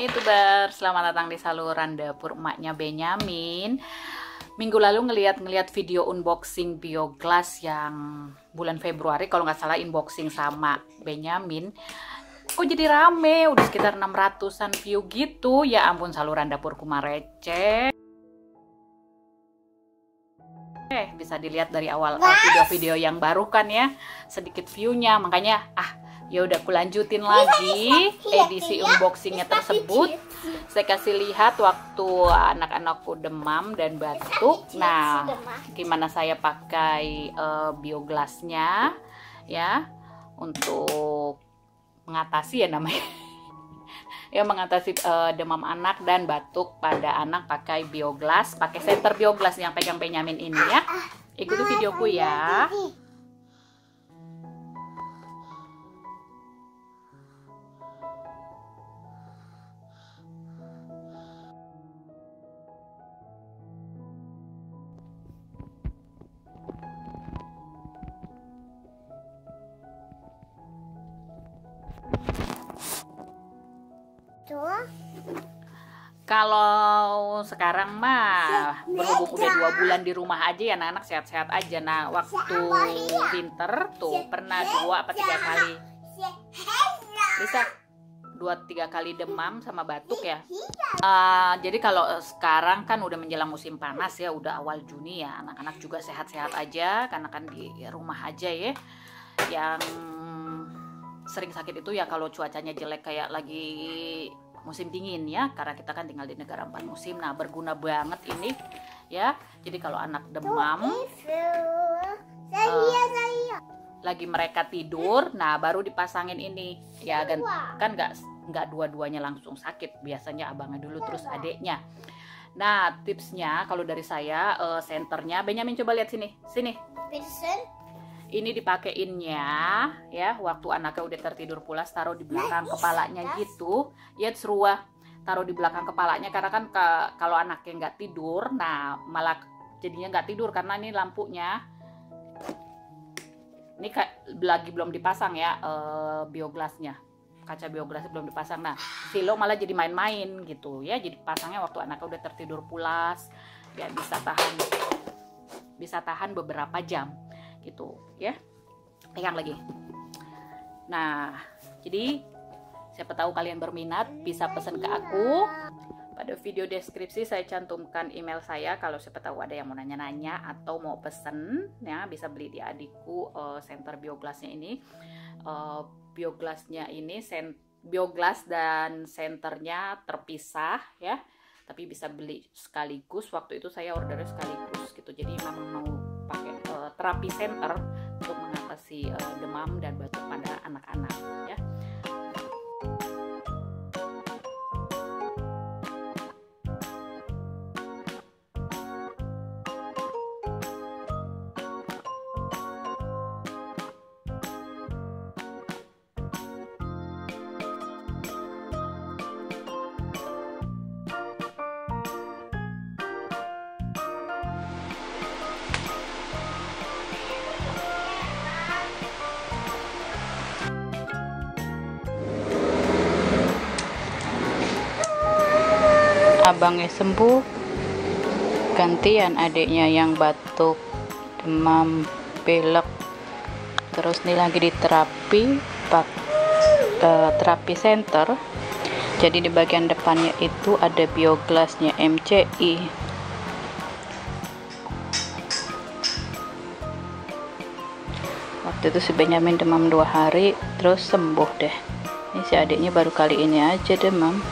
Hai YouTuber, selamat datang di saluran dapur emaknya Benyamin. Minggu lalu ngeliat video unboxing Bioglass yang bulan Februari, kalau nggak salah unboxing sama Benyamin. Kok jadi rame, udah sekitar 600-an view gitu. Ya ampun, saluran dapurku mah receh. Bisa dilihat dari awal video-video yang baru kan ya, sedikit viewnya, makanya ya udah aku lanjutin lagi edisi unboxingnya tersebut. Saya kasih lihat waktu anak-anakku demam dan batuk. Nah, gimana saya pakai Bioglassnya ya untuk mengatasi ya namanya ya mengatasi demam anak dan batuk pada anak pakai Bioglass, pakai senter Bioglass yang pegang Benyamin ini ya. Ikuti videoku ya. Kalau sekarang mah berhubung udah 2 bulan di rumah aja ya, anak-anak sehat-sehat aja. Nah, waktu winter tuh pernah 2 atau 3 kali, bisa 2-3 kali demam sama batuk ya. Jadi kalau sekarang kan udah menjelang musim panas ya, udah awal Juni ya, anak-anak juga sehat-sehat aja karena kan di rumah aja ya. Yang sering sakit itu ya kalau cuacanya jelek kayak lagi musim dingin ya, karena kita kan tinggal di negara 4 musim. Nah, berguna banget ini ya. Jadi kalau anak demam lagi mereka tidur, nah baru dipasangin ini ya kan nggak dua-duanya langsung sakit, biasanya abangnya dulu terus adeknya. Nah, tipsnya kalau dari saya, senternya Benyamin coba lihat sini ini dipakeinnya ya waktu anaknya udah tertidur pulas, taruh di belakang kepalanya gitu ya, seruah taruh di belakang kepalanya, karena kan kalau anaknya nggak tidur, nah malah jadinya nggak tidur karena ini lampunya ini lagi belum dipasang ya, Bioglassnya, kaca Bioglassnya belum dipasang. Nah, Silo malah jadi main-main gitu ya, jadi pasangnya waktu anaknya udah tertidur pulas ya, bisa tahan beberapa jam gitu ya. Pegang lagi. Nah, jadi siapa tahu kalian berminat bisa pesan ke aku. Pada video deskripsi saya cantumkan email saya, kalau siapa tahu ada yang mau nanya-nanya atau mau pesen ya, bisa beli di adikku senter Bioglassnya ini. Bioglassnya ini Bioglass dan senternya terpisah ya, tapi bisa beli sekaligus. Waktu itu saya ordernya sekaligus gitu, jadi memang mau pakai terapi center untuk mengatasi demam dan batuk pada anak-anak ya. Abangnya sembuh, gantian adiknya yang batuk, demam, pilek. Terus ini lagi diterapi terapi center. Jadi di bagian depannya itu ada Bioglassnya MCI. Waktu itu si Benyamin demam 2 hari terus sembuh deh. Ini si adiknya baru kali ini aja demam.